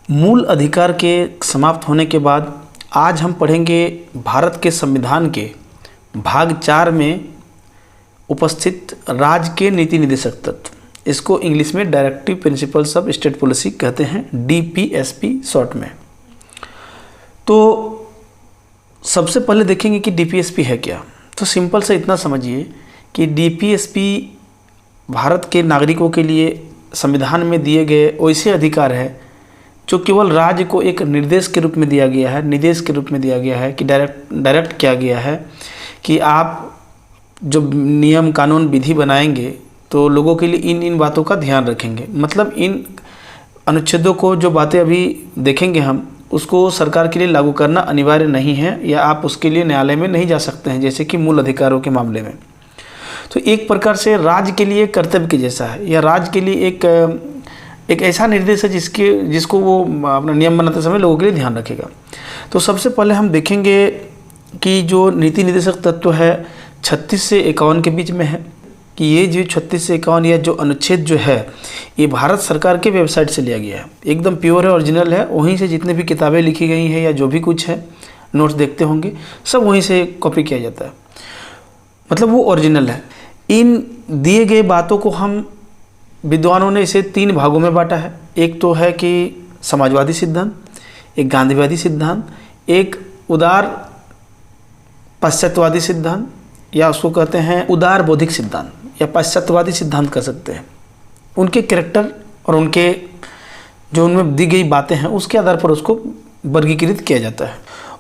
मूल अधिकार के समाप्त होने के बाद आज हम पढ़ेंगे भारत के संविधान के भाग 4 में उपस्थित राज्य के नीति निर्देशक तत्व। इसको इंग्लिश में directive principles of state policy कहते हैं, DPSP शॉर्ट में। तो सबसे पहले देखेंगे कि DPSP है क्या। तो सिंपल से इतना समझिए कि DPSP भारत के नागरिकों के लिए संविधान में दिए गए वैसे अधिकार है जो केवल राज्य को एक निर्देश के रूप में दिया गया है, निर्देश के रूप में दिया गया है कि डायरेक्ट किया गया है कि आप जो नियम कानून विधि बनाएंगे तो लोगों के लिए इन बातों का ध्यान रखेंगे। मतलब इन अनुच्छेदों को जो बातें अभी देखेंगे हम, उसको सरकार के लिए लागू करना अनिवार्य नहीं है या आप उसके लिए न्यायालय में नहीं जा सकते हैं, जैसे कि मूल अधिकारों के मामले में। तो एक प्रकार से राज्य के लिए कर्तव्य के जैसा है, या राज्य के लिए एक ऐसा निर्देश है जिसको वो अपना नियम बनाते समय लोगों के लिए ध्यान रखेगा। तो सबसे पहले हम देखेंगे कि जो नीति निर्देशक तत्व है 36 से 51 के बीच में है, कि ये जो 36 से 51 या जो अनुच्छेद जो है ये भारत सरकार के वेबसाइट से लिया गया है, एकदम प्योर है, ओरिजिनल है। वहीं से जितने भी किताबें लिखी गई हैं या जो भी कुछ है, नोट्स देखते होंगे, सब वहीं से कॉपी किया जाता है, मतलब वो ओरिजिनल है। इन दिए गए बातों को हम विद्वानों ने इसे 3 भागों में बांटा है। एक तो है कि समाजवादी सिद्धांत, एक गांधीवादी सिद्धांत, एक उदार पाश्चात्यवादी सिद्धांत, या उसको कहते हैं उदार बौद्धिक सिद्धांत या पाश्चात्यवादी सिद्धांत कह सकते हैं। उनके कैरेक्टर और उनके जो उनमें दी गई बातें हैं उसके आधार पर उसको वर्गीकृत किया जाता है।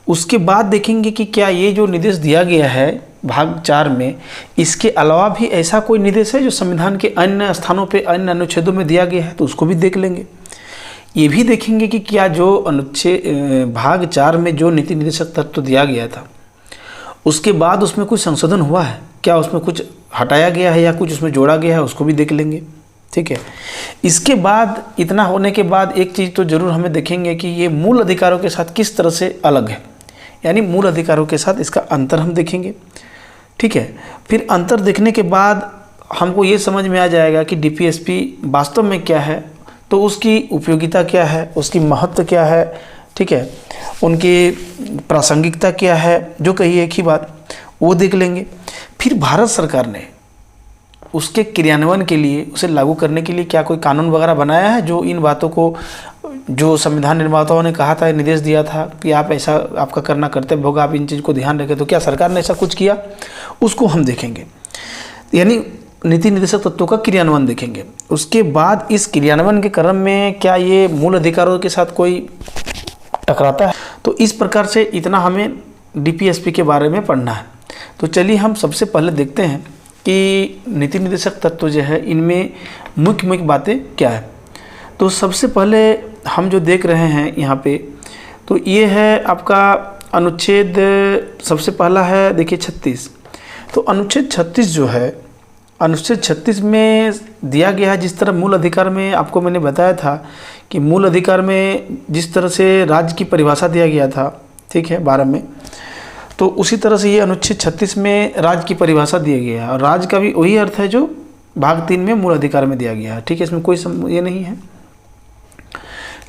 उसके बाद देखेंगे कि क्या ये जो निर्देश दिया गया है भाग 4 में, इसके अलावा भी ऐसा कोई निर्देश है जो संविधान के अन्य स्थानों पे अन्य अनुच्छेदों में दिया गया है, तो उसको भी देख लेंगे। ये भी देखेंगे कि क्या जो अनुच्छेद भाग 4 में जो नीति निर्देशक तत्व दिया गया था उसके बाद उसमें कुछ संशोधन हुआ है, क्या उसमें कुछ हटाया गया है या कुछ उसमें जोड़ा गया है, उसको भी देख लेंगे। ठीक है। इसके बाद इतना होने के बाद एक चीज़ तो ज़रूर हमें देखेंगे कि ये मूल अधिकारों के साथ किस तरह से अलग है, यानी मूल अधिकारों के साथ इसका अंतर हम देखेंगे। ठीक है। फिर अंतर देखने के बाद हमको ये समझ में आ जाएगा कि DPSP वास्तव में क्या है, तो उसकी उपयोगिता क्या है, उसकी महत्व क्या है, ठीक है, उनकी प्रासंगिकता क्या है, जो कही एक ही बात, वो देख लेंगे। फिर भारत सरकार ने उसके क्रियान्वयन के लिए, उसे लागू करने के लिए क्या कोई कानून वगैरह बनाया है जो इन बातों को, जो संविधान निर्माताओं ने कहा था, निर्देश दिया था कि आप ऐसा आपका करना कर्तव्य होगा, आप इन चीज़ को ध्यान रखें, तो क्या सरकार ने ऐसा कुछ किया, उसको हम देखेंगे। यानी नीति निर्देशक तत्वों का क्रियान्वयन देखेंगे। उसके बाद इस क्रियान्वयन के क्रम में क्या ये मूल अधिकारों के साथ कोई टकराता है, तो इस प्रकार से इतना हमें DPSP के बारे में पढ़ना है। तो चलिए हम सबसे पहले देखते हैं कि नीति निर्देशक तत्व जो है इनमें मुख्य बातें क्या है। तो सबसे पहले हम जो देख रहे हैं यहाँ पे, तो ये है आपका अनुच्छेद, सबसे पहला है देखिए 36। तो अनुच्छेद 36 जो है, अनुच्छेद 36 में दिया गया है, जिस तरह मूल अधिकार में आपको मैंने बताया था कि मूल अधिकार में जिस तरह से राज्य की परिभाषा दिया गया था, ठीक है, 12 में, तो उसी तरह से ये अनुच्छेद 36 में राज्य की परिभाषा दिया गया है। और राज्य का भी वही अर्थ है जो भाग 3 में मूल अधिकार में दिया गया है। ठीक है, इसमें कोई ये नहीं है।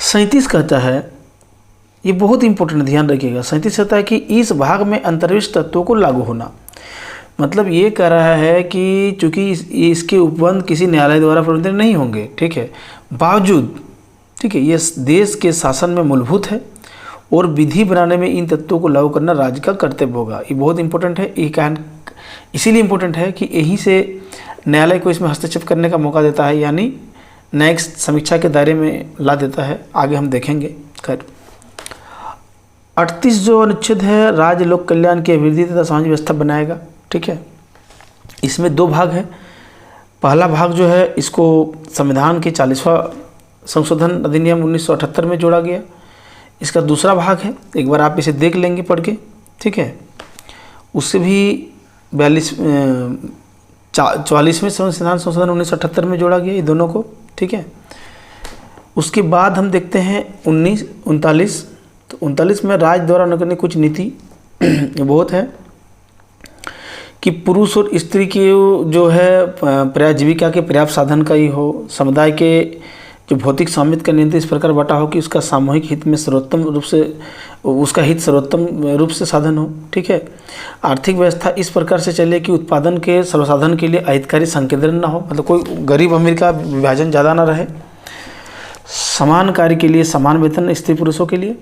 37 कहता है, ये बहुत इंपॉर्टेंट, ध्यान रखिएगा। 37 कहता है कि इस भाग में अंतर्विष्ट तत्वों को लागू होना। मतलब ये कह रहा है कि चूंकि इसके उपबंध किसी न्यायालय द्वारा प्रवर्तित नहीं होंगे, ठीक है, बावजूद, ठीक है, ये देश के शासन में मूलभूत है और विधि बनाने में इन तत्वों को लागू करना राज्य का कर्तव्य होगा। ये बहुत इंपॉर्टेंट है। ये इसीलिए इम्पोर्टेंट है कि यहीं से न्यायालय को इसमें हस्तक्षेप करने का मौका देता है, यानी न्यायिक समीक्षा के दायरे में ला देता है। आगे हम देखेंगे। खैर, 38 जो अनुच्छेद है, राज्य लोक कल्याण की अभिवृद्धि तथा सामाजिक व्यवस्था बनाएगा। ठीक है, इसमें 2 भाग है। पहला भाग जो है इसको संविधान के 40वां संशोधन अधिनियम 1978 में जोड़ा गया। इसका दूसरा भाग है, एक बार आप इसे देख लेंगे पढ़ के, ठीक है। उससे भी 44वें संविधान संशोधन 1978 में जोड़ा गया, ये दोनों को, ठीक है। उसके बाद हम देखते हैं 39। तो 39 में राज्य द्वारा अनुकरणीय कुछ नीति बहुत है कि पुरुष और स्त्री की जो है जीविका के पर्याप्त साधन का ही हो, समुदाय के जो भौतिक स्वामित्व का नियंत्रण इस प्रकार बटा हो कि उसका सामूहिक हित में सर्वोत्तम रूप से उसका हित सर्वोत्तम रूप से साधन हो। ठीक है। आर्थिक व्यवस्था इस प्रकार से चले कि उत्पादन के सर्वसाधन के लिए अहितकारी संकेंद्रण ना हो, मतलब कोई गरीब अमीर का विभाजन ज़्यादा ना रहे। समान कार्य के लिए समान वेतन स्त्री पुरुषों के लिए।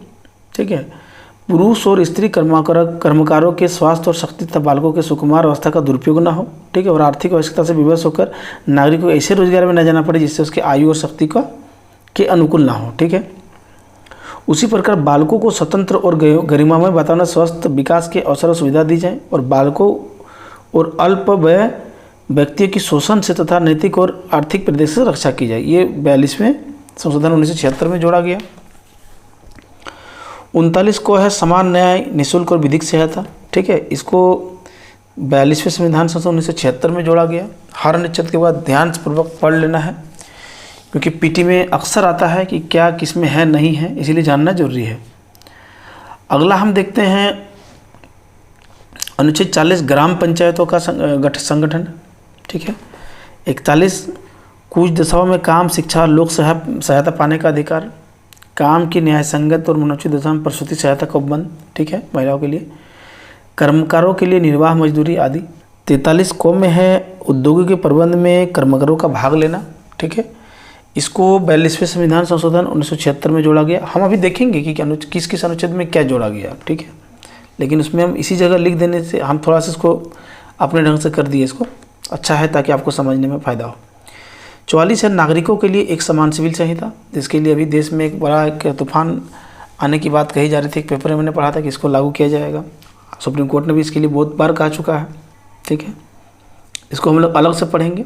ठीक है। पुरुष और स्त्री कर्मकारों के स्वास्थ्य और शक्ति तथा बालकों के सुकुमार अवस्था का दुरुपयोग ना हो। ठीक है। और आर्थिक आवश्यकता से विवश होकर नागरिक को ऐसे रोजगार में न जाना पड़े जिससे उसकी आयु और शक्ति के अनुकूल ना हो। ठीक है। उसी प्रकार बालकों को स्वतंत्र और गरिमामय वातावरण स्वस्थ विकास के अवसर और सुविधा दी जाए और बालकों और अल्प व्यय व्यक्तियों की शोषण से तथा नैतिक और आर्थिक परिदृश्य से रक्षा की जाए। ये 42वें संशोधन 1976 में जोड़ा गया। 39 को है समान न्याय, निःशुल्क और विधिक सहायता। ठीक है। इसको 42वें संविधान संशोधन 1976 में जोड़ा गया। हर अनुच्छेद के बाद ध्यानपूर्वक पढ़ लेना है, क्योंकि पीटी में अक्सर आता है कि क्या किस में है नहीं है, इसीलिए जानना जरूरी है। अगला हम देखते हैं अनुच्छेद 40 ग्राम पंचायतों का संगठन। ठीक है। 41 कुछ दशाओं में काम, शिक्षा और लोक सहायता पाने का अधिकार, काम की न्याय संगत और मनोचित दशा में प्रसूति सहायता का उपबंध। ठीक है। महिलाओं के लिए, कर्मकारों के लिए निर्वाह मजदूरी आदि। 43 को में है उद्योगों के प्रबंध में कर्मकारों का भाग लेना। ठीक है। इसको 42वें संविधान संशोधन 1976 में जोड़ा गया। हम अभी देखेंगे कि किस किस अनुच्छेद में क्या जोड़ा गया। ठीक है। लेकिन उसमें हम इसी जगह लिख देने से हम थोड़ा सा इसको अपने ढंग से कर दिए, इसको अच्छा है ताकि आपको समझने में फ़ायदा हो। 44 है नागरिकों के लिए एक समान सिविल संहिता, जिसके लिए अभी देश में एक बड़ा तूफान आने की बात कही जा रही थी। एक पेपर में मैंने पढ़ा था कि इसको लागू किया जाएगा। सुप्रीम कोर्ट ने भी इसके लिए बहुत बार कहा चुका है। ठीक है। इसको हम लोग अलग से पढ़ेंगे।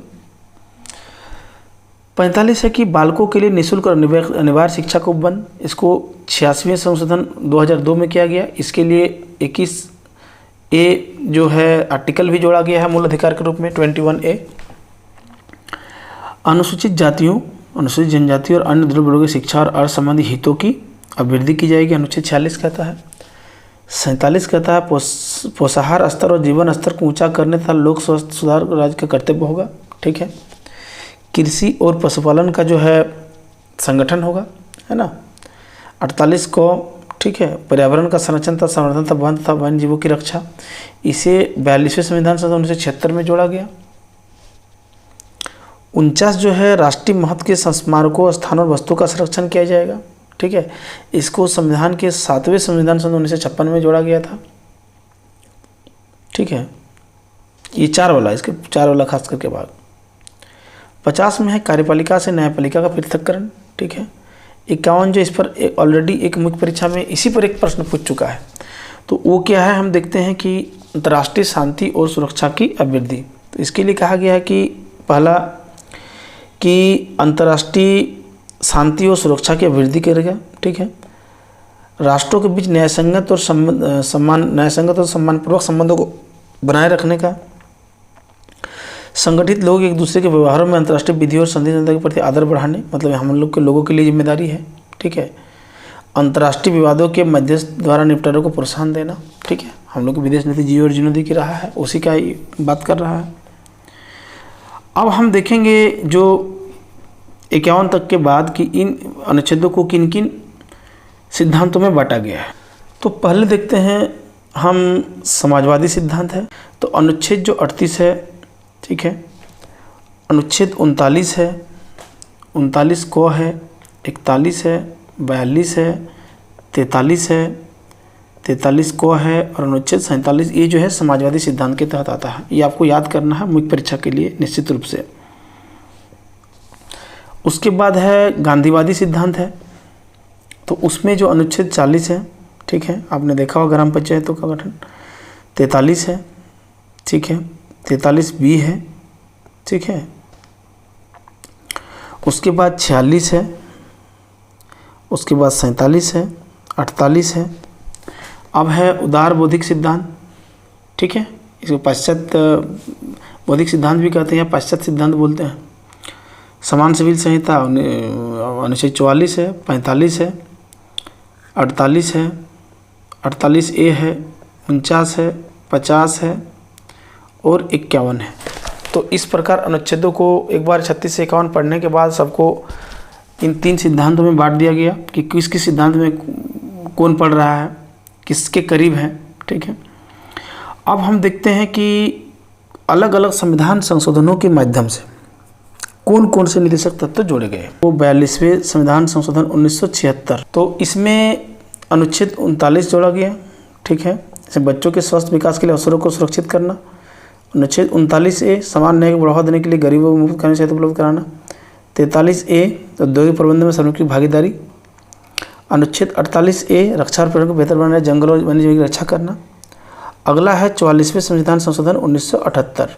45 है कि बालकों के लिए निःशुल्क और अनिवार्य शिक्षा का उपबंध। इसको 86वें संशोधन 2002 में किया गया। इसके लिए 21A जो है आर्टिकल भी जोड़ा गया है मूल अधिकार के रूप में। 21A अनुसूचित जातियों, अनुसूचित जनजाति और अन्य दुर्बल वर्गों की शिक्षा और अर्थ संबंधी हितों की अभिवृद्धि की जाएगी, अनुच्छेद 46 कहता है। 47 कहता है पोषाहार स्तर और जीवन स्तर को ऊंचा करने तथा लोक स्वास्थ्य सुधार राज्य का कर्तव्य होगा। ठीक है। कृषि और पशुपालन का जो है संगठन होगा, है ना। 48 को, ठीक है, पर्यावरण का संरक्षण तथा संवर्धन तथा वन तथा वन्य जीवों की रक्षा, इसे 42वें संविधान संशोधन 1976 में जोड़ा गया। 49 जो है राष्ट्रीय महत्व के स्मारकों, स्थानों और वस्तुओं का संरक्षण किया जाएगा। ठीक है। इसको संविधान के 7वें संविधान संशोधन 1956 में जोड़ा गया था। ठीक है। ये 4 वाला, इसके 4 वाला खास करके बाद। 50 में है कार्यपालिका से न्यायपालिका का पृथक्करण। ठीक है। 51 जो इस पर ऑलरेडी एक मुख्य परीक्षा में इसी पर एक प्रश्न पूछ चुका है, तो वो क्या है हम देखते हैं कि अंतर्राष्ट्रीय शांति और सुरक्षा की अभिवृद्धि। तो इसके लिए कहा गया है कि पहला कि अंतर्राष्ट्रीय शांति और सुरक्षा की अभिवृद्धि करेगा। ठीक है। राष्ट्रों के बीच न्यायसंगत और सम्मानपूर्वक संबंधों को बनाए रखने का, संगठित लोग एक दूसरे के व्यवहारों में अंतर्राष्ट्रीय विधि और संधि के प्रति आदर बढ़ाने, मतलब हम लोग के लोगों के लिए जिम्मेदारी है। ठीक है। अंतर्राष्ट्रीय विवादों के मध्यस्थ द्वारा निपटारे को प्रोत्साहन देना। ठीक है। हम लोग की विदेश नीति जियो और जिनोदी की रहा है, उसी का ही बात कर रहा है। अब हम देखेंगे जो 51 तक के बाद कि इन अनुच्छेदों को किन किन सिद्धांतों में बांटा गया है। तो पहले देखते हैं हम समाजवादी सिद्धांत है। तो अनुच्छेद जो 38 है, ठीक है, अनुच्छेद 39 है, 39 को है, 41 है, 42 है, 43 है, 43 को है और अनुच्छेद 47, ये जो है समाजवादी सिद्धांत के तहत आता है। ये आपको याद करना है मुख्य परीक्षा के लिए निश्चित रूप से। उसके बाद है गांधीवादी सिद्धांत है। तो उसमें जो अनुच्छेद 40 है, ठीक है, आपने देखा होगा ग्राम पंचायतों का गठन। 43 है, ठीक है, 43B है, ठीक है। उसके बाद 46 है, उसके बाद 47 है, 48 है। अब है उदार बौद्धिक सिद्धांत। ठीक है। इसको पाश्चात्य बौद्धिक सिद्धांत भी कहते हैं, पाश्चात्य सिद्धांत बोलते हैं। समान सिविल संहिता अनुच्छेद 44 है, 45 है, 48 है, 48A है, 49 है, 50 है और 51 है। तो इस प्रकार अनुच्छेदों को एक बार 36 से 51 पढ़ने के बाद सबको इन 3 सिद्धांतों में बांट दिया गया कि किस किस सिद्धांत में कौन पढ़ रहा है, किसके करीब है। ठीक है, अब हम देखते हैं कि अलग अलग संविधान संशोधनों के माध्यम से कौन कौन से निदेशक तत्व जोड़े गए। वो 42वें संविधान संशोधन 1976, तो इसमें अनुच्छेद 39 जोड़ा गया। ठीक है, जैसे बच्चों के स्वस्थ विकास के लिए अवसरों को सुरक्षित करना। अनुच्छेद 39A समान न्याय को बढ़ावा देने के लिए गरीबों को मुफ्त खाने सहित उपलब्ध कराना। 43A औद्योगिक प्रबंधन में श्रमिकों की भागीदारी। अनुच्छेद 48A रक्षा और पर्यावरण को बेहतर बनाना, जंगल और वन्य जीव की रक्षा करना। अगला है 44वें संविधान संशोधन 1978।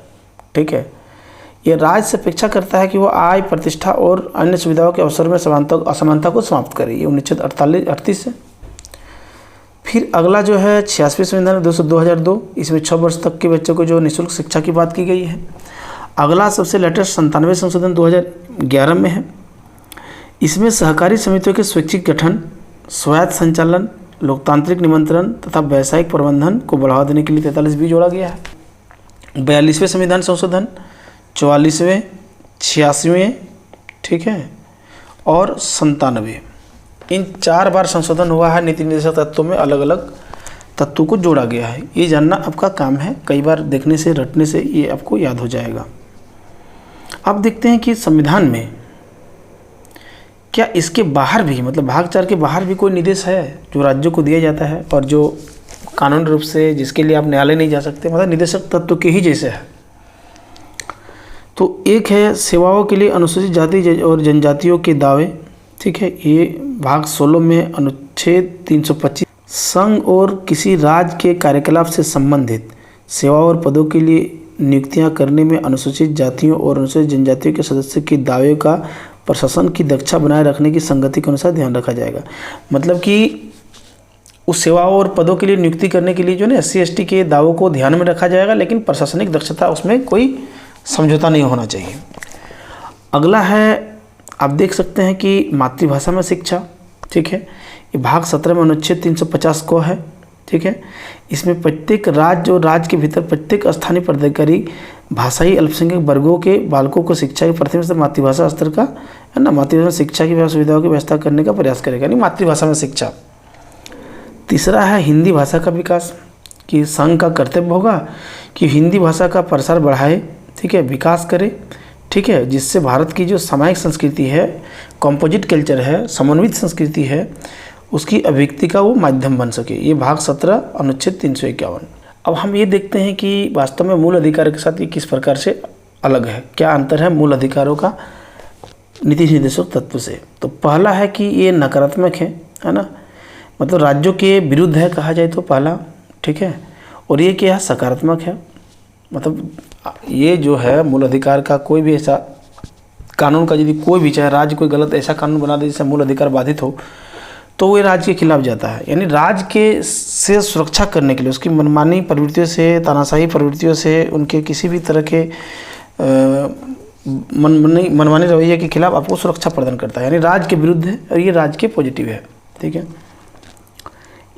ठीक है, ये राज्य से अपेक्षा करता है कि वो आय, प्रतिष्ठा और अन्य सुविधाओं के अवसर में असमानता को समाप्त करे। ये अनुच्छेद 38 है। फिर अगला जो है 86वें संविधान 2002, इसमें 6 वर्ष तक के बच्चों को जो निःशुल्क शिक्षा की बात की गई है। अगला सबसे लेटेस्ट 97वें संशोधन 2011 में है। इसमें सहकारी समितियों के स्वैच्छिक गठन, स्वायत्त संचालन, लोकतांत्रिक निमंत्रण तथा व्यावसायिक प्रबंधन को बढ़ावा देने के लिए 43B जोड़ा गया है। 42वें संविधान संशोधन, 44वें, 86वें, ठीक है, और 97, इन 4 बार संशोधन हुआ है। नीति निर्देशक तत्वों में अलग अलग तत्वों को जोड़ा गया है। ये जानना आपका काम है, कई बार देखने से, रटने से ये आपको याद हो जाएगा। अब देखते हैं कि संविधान में क्या इसके बाहर भी, मतलब भाग 4 के बाहर भी कोई निर्देश है जो राज्यों को दिया जाता है और जो कानूनी रूप से, जिसके लिए आप न्यायालय नहीं जा सकते, मतलब निर्देशक तत्व के ही जैसे है। तो एक है सेवाओं के लिए अनुसूचित जाति और जनजातियों के दावे। ठीक है, ये भाग 16 में अनुच्छेद 325 संघ और किसी राज्य के कार्यकलाप से संबंधित सेवाओं और पदों के लिए नियुक्तियां करने में अनुसूचित जातियों और अनुसूचित जनजातियों के सदस्यों के दावे का प्रशासन की दक्षता बनाए रखने की संगति के अनुसार ध्यान रखा जाएगा। मतलब कि उस सेवाओं और पदों के लिए नियुक्ति करने के लिए जो है SC/ST के दावों को ध्यान में रखा जाएगा, लेकिन प्रशासनिक दक्षता उसमें कोई समझौता नहीं होना चाहिए। अगला है, आप देख सकते हैं कि मातृभाषा में शिक्षा। ठीक है, ये भाग 17 में अनुच्छेद 350 को है। ठीक है, इसमें प्रत्येक राज्य और राज्य के भीतर प्रत्येक स्थानीय प्राधिकारी भाषाई अल्पसंख्यक वर्गों के बालकों को शिक्षा के प्रथम स्तर मातृभाषा स्तर का, है ना, मातृभाषा शिक्षा की सुविधाओं की व्यवस्था करने का प्रयास करेगा, यानी मातृभाषा में शिक्षा। तीसरा है हिंदी भाषा का विकास, कि संघ का कर्तव्य होगा कि हिंदी भाषा का प्रसार बढ़ाए, ठीक है, विकास करे, ठीक है, जिससे भारत की जो सामायिक संस्कृति है, कॉम्पोजिट कल्चर है, समन्वित संस्कृति है, उसकी अभिव्यक्ति का वो माध्यम बन सके। ये भाग 17 अनुच्छेद 351। अब हम ये देखते हैं कि वास्तव में मूल अधिकार के साथ ये किस प्रकार से अलग है, क्या अंतर है मूल अधिकारों का नीति निर्देशक तत्व से। तो पहला है कि ये नकारात्मक है ना, मतलब राज्यों के विरुद्ध है कहा जाए तो पहला, ठीक है, और ये क्या है, सकारात्मक है। मतलब ये जो है मूल अधिकार का कोई भी ऐसा कानून का, यदि कोई भी चाहे राज्य कोई गलत ऐसा कानून बना दे जिससे मूल अधिकार बाधित हो, तो वो राज्य के खिलाफ जाता है। यानी राज्य के से सुरक्षा करने के लिए, उसकी मनमानी प्रवृत्तियों से, तानाशाही प्रवृत्तियों से, उनके किसी भी तरह के मनमानी रवैये के खिलाफ आपको सुरक्षा प्रदान करता है, यानी राज्य के विरुद्ध है और ये राज्य के पॉजिटिव है। ठीक है,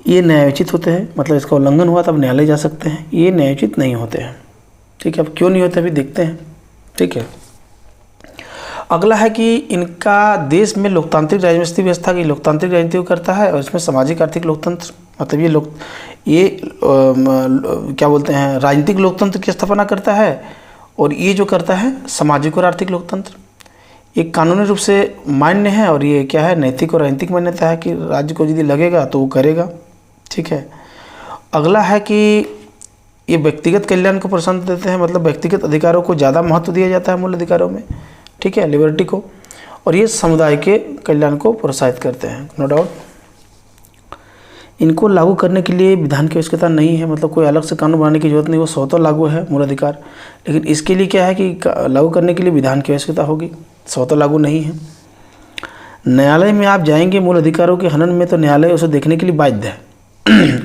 ये न्यायोचित होते हैं, मतलब इसका उल्लंघन हुआ तब न्यायालय जा सकते हैं, ये न्यायोचित नहीं होते हैं। ठीक है, अब क्यों नहीं होते अभी देखते हैं। ठीक है, अगला है कि इनका देश में लोकतांत्रिक राजनीतिक व्यवस्था की लोकतांत्रिक राजनीति को करता है, और इसमें सामाजिक आर्थिक लोकतंत्र, मतलब ये क्या बोलते हैं, राजनीतिक लोकतंत्र की स्थापना करता है, और ये जो करता है सामाजिक और आर्थिक लोकतंत्र। एक कानूनी रूप से मान्य है, और ये क्या है, नैतिक और राजनीतिक मान्यता है कि राज्य को यदि लगेगा तो वो करेगा। ठीक है, अगला है कि ये व्यक्तिगत कल्याण को प्रोत्साहन देते हैं, मतलब व्यक्तिगत अधिकारों को ज़्यादा महत्व दिया जाता है मूल अधिकारों में, ठीक है, लिबर्टी को, और ये समुदाय के कल्याण को प्रोत्साहित करते हैं, नो डाउट। इनको लागू करने के लिए विधान की आवश्यकता नहीं है, मतलब कोई अलग से कानून बनाने की जरूरत नहीं, वो स्वतः लागू है मूल अधिकार। लेकिन इसके लिए क्या है कि लागू करने के लिए विधान की आवश्यकता होगी, स्वतः लागू नहीं है। न्यायालय में आप जाएंगे मूल अधिकारों के हनन में, तो न्यायालय उसे देखने के लिए बाध्य है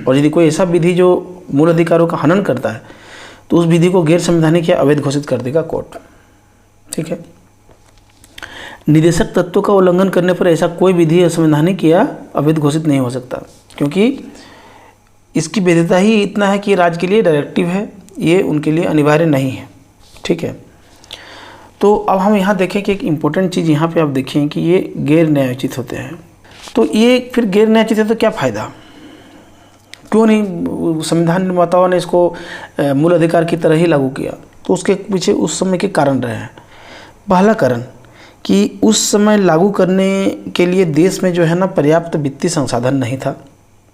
और यदि कोई ऐसा विधि जो मूल अधिकारों का हनन करता है, तो उस विधि को गैर संवैधानिक या अवैध घोषित कर देगा कोर्ट। ठीक है, निदेशक तत्वों का उल्लंघन करने पर ऐसा कोई विधि असंवैधानिक या अवैध घोषित नहीं हो सकता, क्योंकि इसकी वैधता ही इतना है कि राज्य के लिए डायरेक्टिव है, ये उनके लिए अनिवार्य नहीं है। ठीक है, तो अब हम यहाँ देखें कि एक इम्पोर्टेंट चीज़ यहाँ पे आप देखें कि ये गैर न्यायोचित होते हैं। तो ये फिर गैर न्यायोचित है तो क्या फ़ायदा, क्यों नहीं संविधान निर्माताओं ने इसको मूल अधिकार की तरह ही लागू किया? तो उसके पीछे उस समय के कारण रहे हैं। पहला कारण कि उस समय लागू करने के लिए देश में जो है ना पर्याप्त वित्तीय संसाधन नहीं था।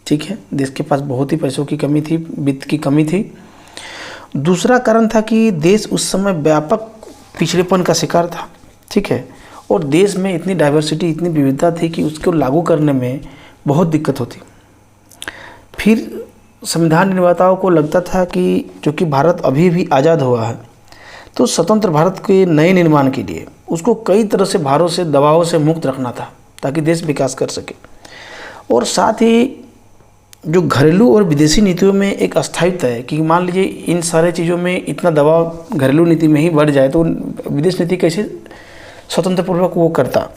ठीक है, देश के पास बहुत ही पैसों की कमी थी, वित्त की कमी थी। दूसरा कारण था कि देश उस समय व्यापक पिछड़ेपन का शिकार था। ठीक है, और देश में इतनी डाइवर्सिटी, इतनी विविधता थी कि उसको लागू करने में बहुत दिक्कत होती। फिर संविधान निर्माताओं को लगता था कि चूँकि भारत अभी भी आज़ाद हुआ है, तो स्वतंत्र भारत के नए निर्माण के लिए उसको कई तरह से भारों से, दबावों से मुक्त रखना था ताकि देश विकास कर सके। और साथ ही जो घरेलू और विदेशी नीतियों में एक अस्थायित्व है कि मान लीजिए इन सारे चीज़ों में इतना दबाव घरेलू नीति में ही बढ़ जाए तो विदेश नीति कैसे स्वतंत्रपूर्वक वो करता।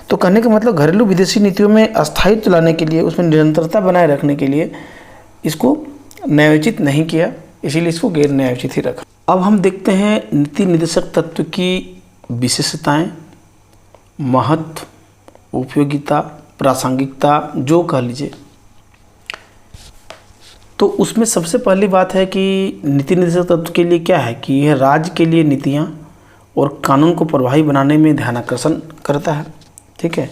तो कहने का मतलब घरेलू विदेशी नीतियों में अस्थायित्व लाने के लिए, उसमें निरंतरता बनाए रखने के लिए इसको न्यायोचित नहीं किया, इसीलिए इसको गैर न्यायोचित ही रखा। अब हम देखते हैं नीति निर्देशक तत्व की विशेषताएं, महत्व, उपयोगिता, प्रासंगिकता, जो कह लीजिए। तो उसमें सबसे पहली बात है कि नीति निर्देशक तत्व के लिए क्या है कि यह राज्य के लिए नीतियाँ और कानून को प्रभावी बनाने में ध्यानाकर्षण करता है। ठीक है,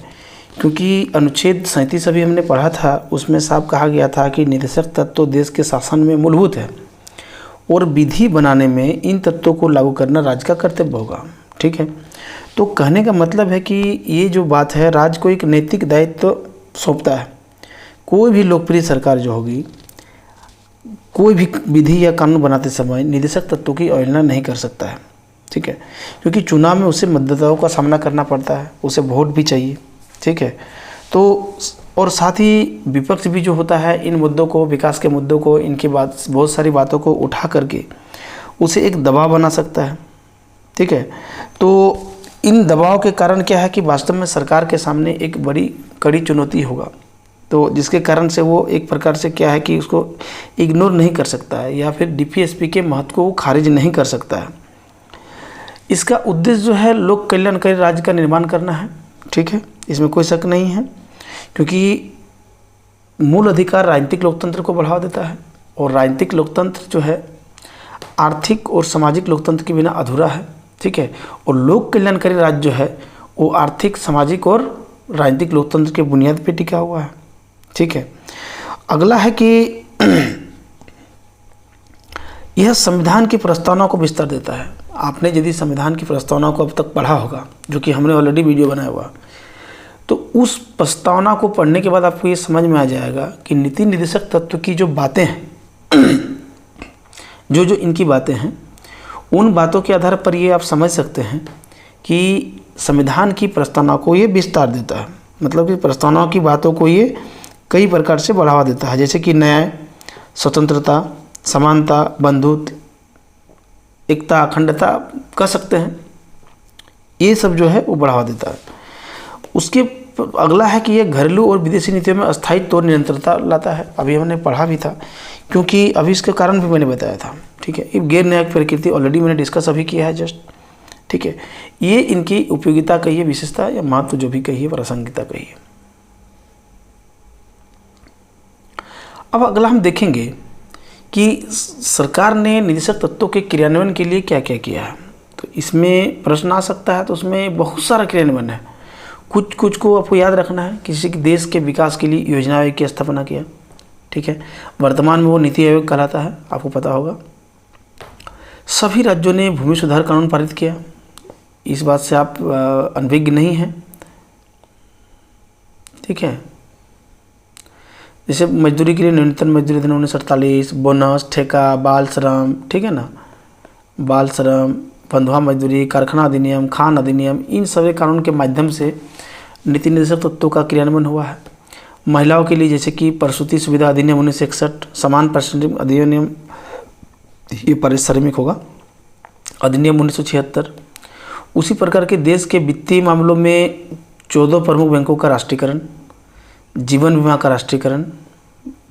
क्योंकि अनुच्छेद 37 अभी हमने पढ़ा था, उसमें साफ कहा गया था कि निर्देशक तत्व देश के शासन में मूलभूत है और विधि बनाने में इन तत्वों को लागू करना राज्य का कर्तव्य होगा। ठीक है, तो कहने का मतलब है कि ये जो बात है, राज्य को एक नैतिक दायित्व सौंपता है। कोई भी लोकप्रिय सरकार जो होगी, कोई भी विधि या कानून बनाते समय निर्देशक तत्वों की अवहेलना नहीं कर सकता है। ठीक है, क्योंकि चुनाव में उसे मतदाताओं का सामना करना पड़ता है, उसे वोट भी चाहिए। ठीक है, तो और साथ ही विपक्ष भी जो होता है इन मुद्दों को, विकास के मुद्दों को, इनकी बात, बहुत सारी बातों को उठा करके उसे एक दबाव बना सकता है। ठीक है, तो इन दबाव के कारण क्या है कि वास्तव में सरकार के सामने एक बड़ी कड़ी चुनौती होगा, तो जिसके कारण से वो एक प्रकार से क्या है कि उसको इग्नोर नहीं कर सकता है या फिर डीपीएसपी के महत्व को वो खारिज नहीं कर सकता है। इसका उद्देश्य जो है लोक कल्याणकारी राज्य का निर्माण करना है। ठीक है, इसमें कोई शक नहीं है, क्योंकि मूल अधिकार राजनीतिक लोकतंत्र को बढ़ावा देता है और राजनीतिक लोकतंत्र जो है आर्थिक और सामाजिक लोकतंत्र के बिना अधूरा है। ठीक है, और लोक कल्याणकारी राज्य जो है वो आर्थिक, सामाजिक और राजनीतिक लोकतंत्र के बुनियाद पर टिका हुआ है। ठीक है, अगला है कि यह संविधान की प्रस्तावना को विस्तार देता है। आपने यदि संविधान की प्रस्तावना को अब तक पढ़ा होगा, जो कि हमने ऑलरेडी वीडियो बनाया हुआ, तो उस प्रस्तावना को पढ़ने के बाद आपको ये समझ में आ जाएगा कि नीति निर्देशक तत्व की जो बातें हैं, जो इनकी बातें हैं, उन बातों के आधार पर ये आप समझ सकते हैं कि संविधान की प्रस्तावना को ये विस्तार देता है। मतलब कि प्रस्तावना की बातों को ये कई प्रकार से बढ़ावा देता है, जैसे कि न्याय, स्वतंत्रता, समानता, बंधुत्व, एकता, अखंडता कह सकते हैं, ये सब जो है वो बढ़ावा देता है। उसके अगला है कि ये घरेलू और विदेशी नीतियों में अस्थायित्व और निरंतरता लाता है। अभी हमने पढ़ा भी था, क्योंकि अभी इसके कारण भी मैंने बताया था। ठीक है, ये गैर न्यायिक प्रकृति ऑलरेडी मैंने डिस्कस अभी किया है जस्ट। ठीक है, ये इनकी उपयोगिता कहिए, विशेषता या महत्व जो भी कहिए, प्रासंगिकता कहिए। अब अगला हम देखेंगे कि सरकार ने निर्देशक तत्वों के क्रियान्वयन के लिए क्या क्या किया है। तो इसमें प्रश्न आ सकता है, तो उसमें बहुत सारा क्रियान्वयन है। कुछ को आपको याद रखना है। किसी के देश के विकास के लिए योजना आयोग की स्थापना किया। ठीक है, वर्तमान में वो नीति आयोग कहलाता है, आपको पता होगा। सभी राज्यों ने भूमि सुधार कानून पारित किया, इस बात से आप अनभिज्ञ नहीं हैं। ठीक है, जैसे मजदूरी के लिए न्यूनतम मजदूरी दिन 1948, बोनस, ठेका, बाल श्रम, ठीक है ना, बाल श्रम, बंधुआ मजदूरी, कारखाना अधिनियम, खान अधिनियम, इन सभी कानून के माध्यम से नीति निर्देशक तत्वों का क्रियान्वयन हुआ है। महिलाओं के लिए जैसे कि प्रसूति सुविधा अधिनियम 1961, समान पारिश्रमिक अधिनियम, ये पारिश्रमिक होगा, अधिनियम 1976। उसी प्रकार के देश के वित्तीय मामलों में 14 प्रमुख बैंकों का राष्ट्रीयकरण, जीवन बीमा का राष्ट्रीयकरण।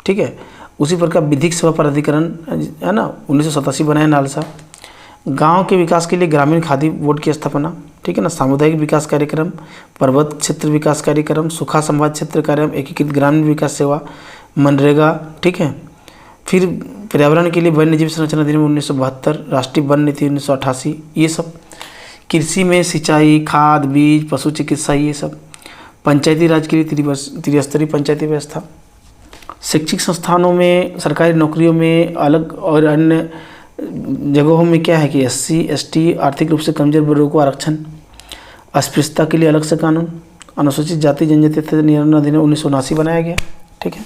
ठीक है, उसी प्रकार विधिक सेवा प्राधिकरण है ना, 1987 बनाया नालसा। गांव के विकास के लिए ग्रामीण खादी बोर्ड की स्थापना, ठीक है ना, सामुदायिक विकास कार्यक्रम, पर्वत क्षेत्र विकास कार्यक्रम, सूखा संवाद क्षेत्र कार्यक्रम, एकीकृत ग्रामीण विकास सेवा, मनरेगा, ठीक है। फिर पर्यावरण के लिए वन्यजीव संरक्षण अधिनियम 1972, राष्ट्रीय वन नीति 1988, ये सब। कृषि में सिंचाई, खाद, बीज, पशु चिकित्सा, ये सब। पंचायती राज के लिए त्रिस्तरीय पंचायती व्यवस्था। शैक्षिक संस्थानों में, सरकारी नौकरियों में अलग और अन्य जगहों में क्या है कि SC, ST, आर्थिक रूप से कमजोर वर्गों को आरक्षण। अस्पृश्यता के लिए अलग से कानून। अनुसूचित जाति जनजाति तथा नियंत्रण अधिनियम 1979 बनाया गया, ठीक है।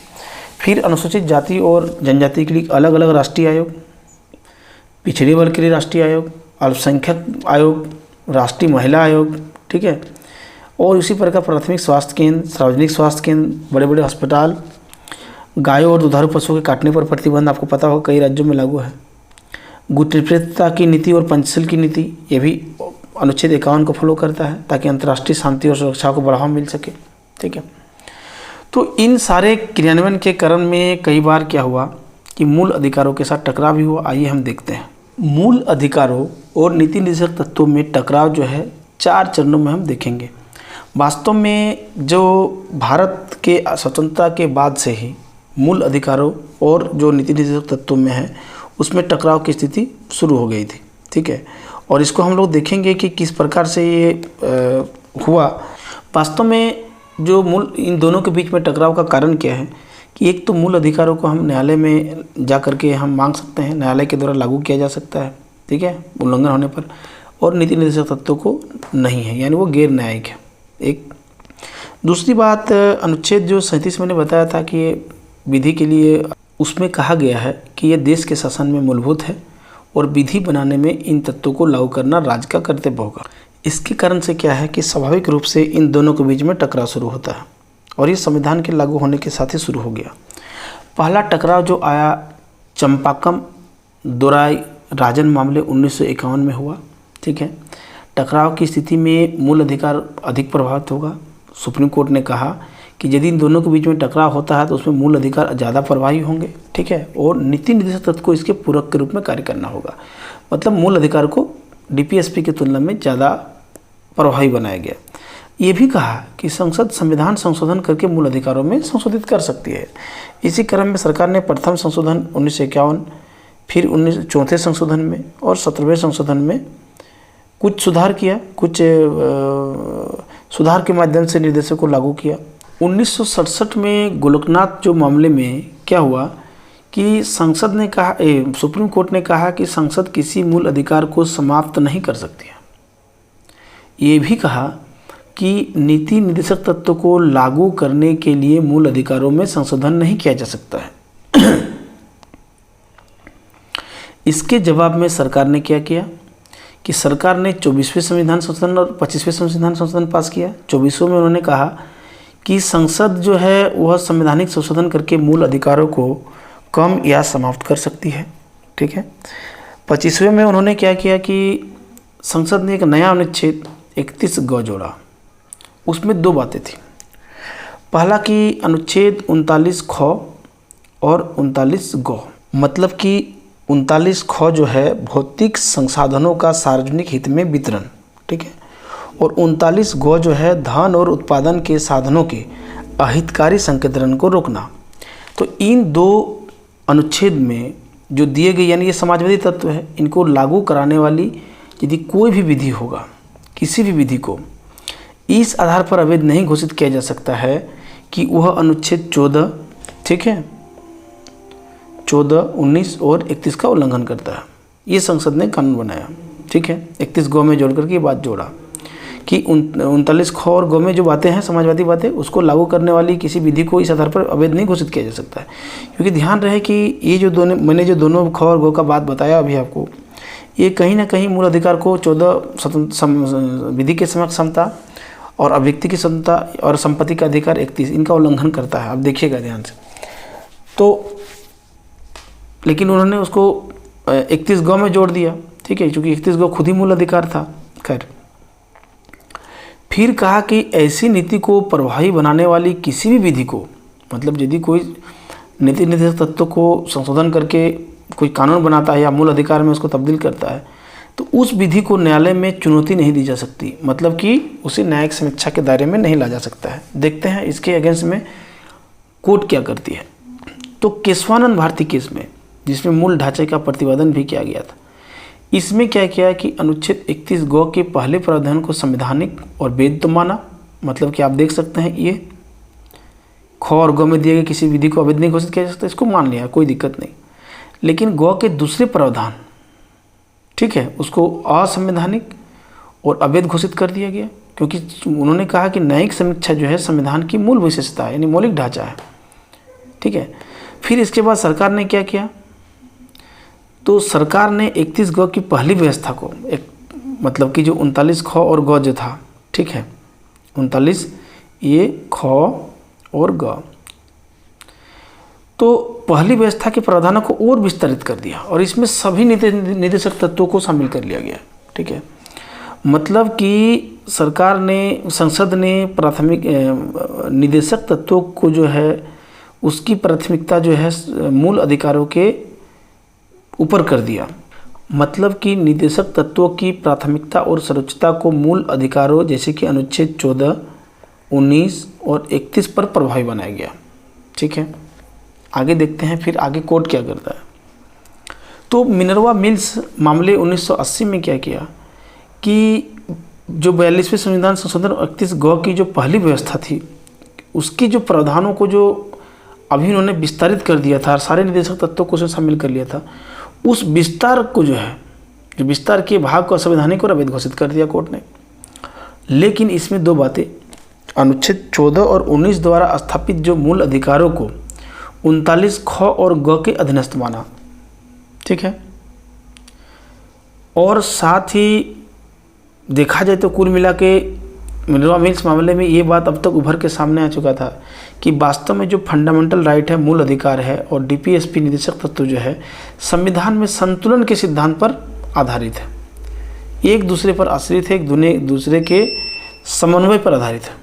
फिर अनुसूचित जाति और जनजाति के लिए अलग अलग राष्ट्रीय आयोग, पिछड़े वर्ग के लिए राष्ट्रीय आयोग, अल्पसंख्यक आयोग, राष्ट्रीय महिला आयोग, ठीक है। और इसी प्रकार प्राथमिक स्वास्थ्य केंद्र, सार्वजनिक स्वास्थ्य केंद्र, बड़े बड़े अस्पताल। गायों और दुधारू पशुओं के काटने पर प्रतिबंध, आपको पता होगा कई राज्यों में लागू है। गुटनिरपेक्षता की नीति और पंचशील की नीति, ये भी अनुच्छेद 51 को फॉलो करता है ताकि अंतर्राष्ट्रीय शांति और सुरक्षा को बढ़ावा मिल सके, ठीक है। तो इन सारे क्रियान्वयन के क्रम में कई बार क्या हुआ कि मूल अधिकारों के साथ टकराव भी हुआ। आइए हम देखते हैं। मूल अधिकारों और नीति निर्देशक तत्वों में टकराव जो है 4 चरणों में हम देखेंगे। वास्तव में जो भारत के स्वतंत्रता के बाद से ही मूल अधिकारों और जो नीति निर्देशक तत्वों में है उसमें टकराव की स्थिति शुरू हो गई थी, ठीक है। और इसको हम लोग देखेंगे कि किस प्रकार से ये हुआ। वास्तव में जो मूल इन दोनों के बीच में टकराव का कारण क्या है कि एक तो मूल अधिकारों को हम न्यायालय में जा करके हम मांग सकते हैं, न्यायालय के द्वारा लागू किया जा सकता है, ठीक है, उल्लंघन होने पर। और नीति निर्देशक तत्वों को नहीं है, यानी वो गैर न्यायिक है। एक दूसरी बात, अनुच्छेद जो 37 मैंने बताया था कि ये विधि के लिए, उसमें कहा गया है कि यह देश के शासन में मूलभूत है और विधि बनाने में इन तत्वों को लागू करना राज्य का कर्तव्य होगा। इसके कारण से क्या है कि स्वाभाविक रूप से इन दोनों के बीच में टकराव शुरू होता है और ये संविधान के लागू होने के साथ ही शुरू हो गया। पहला टकराव जो आया चंपाकम दोराई राजन मामले 1951 में हुआ, ठीक है। टकराव की स्थिति में मूल अधिकार अधिक प्रभावित होगा। सुप्रीम कोर्ट ने कहा कि यदि इन दोनों के बीच में टकराव होता है तो उसमें मूल अधिकार ज़्यादा प्रभावी होंगे, ठीक है, और नीति निर्देशक तत्व को इसके पूरक के रूप में कार्य करना होगा। मतलब मूल अधिकार को DPSP की तुलना में ज़्यादा प्रभावी बनाया गया। ये भी कहा कि संसद संविधान संशोधन करके मूल अधिकारों में संशोधित कर सकती है। इसी क्रम में सरकार ने प्रथम संशोधन 1951, फिर 4th संशोधन में और 17वें संशोधन में कुछ सुधार किया, कुछ सुधार के माध्यम से निर्देशों को लागू किया। 1967 में गोलकनाथ जो मामले में क्या हुआ कि संसद ने कहा, सुप्रीम कोर्ट ने कहा कि संसद किसी मूल अधिकार को समाप्त नहीं कर सकती है। ये भी कहा कि नीति निर्देशक तत्व को लागू करने के लिए मूल अधिकारों में संशोधन नहीं किया जा सकता है। इसके जवाब में सरकार ने क्या किया कि सरकार ने 24वें संविधान संशोधन और 25वें संविधान संशोधन पास किया। 24वें में उन्होंने कहा कि संसद जो है वह संवैधानिक संशोधन करके मूल अधिकारों को कम या समाप्त कर सकती है, ठीक है। 25वें में उन्होंने क्या किया कि संसद ने एक नया अनुच्छेद 31 ग जोड़ा। उसमें 2 बातें थी। पहला कि अनुच्छेद 39 ख और 39 ग, मतलब कि 39 ख जो है भौतिक संसाधनों का सार्वजनिक हित में वितरण, ठीक है, और 39 ग जो है धन और उत्पादन के साधनों के अहितकारी संकेतन को रोकना। तो इन 2 अनुच्छेद में जो दिए गए, यानी ये समाजवादी तत्व है, इनको लागू कराने वाली यदि कोई भी विधि होगा, किसी भी विधि को इस आधार पर अवैध नहीं घोषित किया जा सकता है कि वह अनुच्छेद 14, ठीक है, 14, 19 और 31 का उल्लंघन करता है। ये संसद ने कानून बनाया, ठीक है। 31 ग में जोड़ करके ये बात जोड़ा कि 39 ख और ग में जो बातें हैं समाजवादी बातें, उसको लागू करने वाली किसी विधि को इस आधार पर अवैध नहीं घोषित किया जा सकता है। क्योंकि ध्यान रहे कि ये जो मैंने जो दोनों ख और ग का बात बताया अभी आपको, ये कहीं ना कहीं मूल अधिकार को 14 विधि के समक्ष समता और अभिव्यक्ति की स्वतंत्रता और संपत्ति का अधिकार 31, इनका उल्लंघन करता है। आप देखिएगा ध्यान से। तो लेकिन उन्होंने उसको 31 ग में जोड़ दिया, ठीक है, क्योंकि 31 ग खुद ही मूल अधिकार था। खैर, फिर कहा कि ऐसी नीति को प्रभावी बनाने वाली किसी भी विधि को, मतलब यदि कोई नीति निर्देशक तत्व को संशोधन करके कोई कानून बनाता है या मूल अधिकार में उसको तब्दील करता है, तो उस विधि को न्यायालय में चुनौती नहीं दी जा सकती, मतलब कि उसे न्यायिक समीक्षा के दायरे में नहीं ला जा सकता है। देखते हैं इसके अगेंस्ट में कोर्ट क्या करती है। तो केशवानंद भारती केस में, जिसमें मूल ढांचे का प्रतिपादन भी किया गया था, इसमें क्या किया कि अनुच्छेद 31 गौ के पहले प्रावधान को संवैधानिक और वैध तो माना, मतलब कि आप देख सकते हैं ये ख और गौ में दिए गए किसी विधि को अवैध नहीं घोषित किया जा सकता, इसको मान लिया, कोई दिक्कत नहीं। लेकिन गौ के दूसरे प्रावधान, ठीक है, उसको असंवैधानिक और अवैध घोषित कर दिया गया, क्योंकि उन्होंने कहा कि न्यायिक समीक्षा जो है संविधान की मूल विशेषता है, यानी मौलिक ढांचा है, ठीक है। फिर इसके बाद सरकार ने क्या किया, तो सरकार ने 31 गौ की पहली व्यवस्था को एक, मतलब कि जो 39 ख और ग जो था, ठीक है, 39 ये ख और ग, तो पहली व्यवस्था के प्रावधानों को और विस्तारित कर दिया और इसमें सभी निदेशक तत्वों को शामिल कर लिया गया, ठीक है। मतलब कि सरकार ने, संसद ने प्राथमिक निदेशक तत्वों को जो है उसकी प्राथमिकता जो है मूल अधिकारों के ऊपर कर दिया। मतलब कि निदेशक तत्वों की प्राथमिकता और सर्वोच्चता को मूल अधिकारों जैसे कि अनुच्छेद 14, 19 और 31 पर प्रभावी बनाया गया, ठीक है। आगे देखते हैं फिर आगे कोर्ट क्या करता है। तो मिनर्वा मिल्स मामले 1980 में क्या किया कि जो 42वें संविधान संशोधन 31 गौ की जो पहली व्यवस्था थी, उसकी जो प्रावधानों को जो अभी उन्होंने विस्तारित कर दिया था, सारे निदेशक तत्वों को उसमें शामिल कर लिया था, उस विस्तार को जो है, जो विस्तार के भाग को असंवैधानिक और अवैध घोषित कर दिया कोर्ट ने। लेकिन इसमें दो बातें, अनुच्छेद 14 और 19 द्वारा स्थापित जो मूल अधिकारों को 39 ख और ग के अधीनस्थ माना, ठीक है। और साथ ही देखा जाए तो कुल मिला के मिनर्वा मिल्स मामले में ये बात अब तक उभर के सामने आ चुका था कि वास्तव में जो फंडामेंटल राइट है, मूल अधिकार है, और डीपीएसपी निदेशक तत्व जो है संविधान में संतुलन के सिद्धांत पर आधारित है, एक दूसरे पर आश्रित है, एक दूसरे के समन्वय पर आधारित है।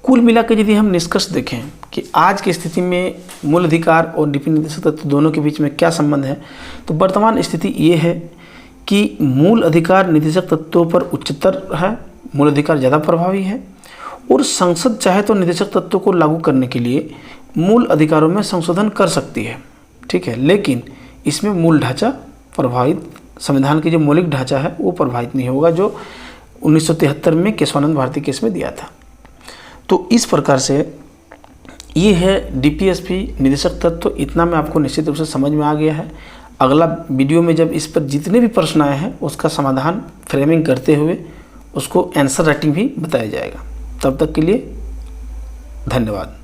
कुल मिलाकर यदि हम निष्कर्ष देखें कि आज की स्थिति में मूल अधिकार और डीपी निदेशक तत्व दोनों के बीच में क्या संबंध है, तो वर्तमान स्थिति ये है कि मूल अधिकार निदेशक तत्वों पर उच्चतर है, मूल अधिकार ज़्यादा प्रभावी है, और संसद चाहे तो निदेशक तत्वों को लागू करने के लिए मूल अधिकारों में संशोधन कर सकती है, ठीक है। लेकिन इसमें मूल ढांचा प्रभावित, संविधान की जो मौलिक ढांचा है वो प्रभावित नहीं होगा, जो 1973 में केशवानंद भारती केस में दिया था। तो इस प्रकार से ये है डीपीएसपी निदेशक तत्व। इतना में आपको निश्चित रूप से समझ में आ गया है। अगला वीडियो में जब इस पर जितने भी प्रश्न आए हैं उसका समाधान फ्रेमिंग करते हुए उसको आंसर राइटिंग भी बताया जाएगा। तब तक के लिए धन्यवाद।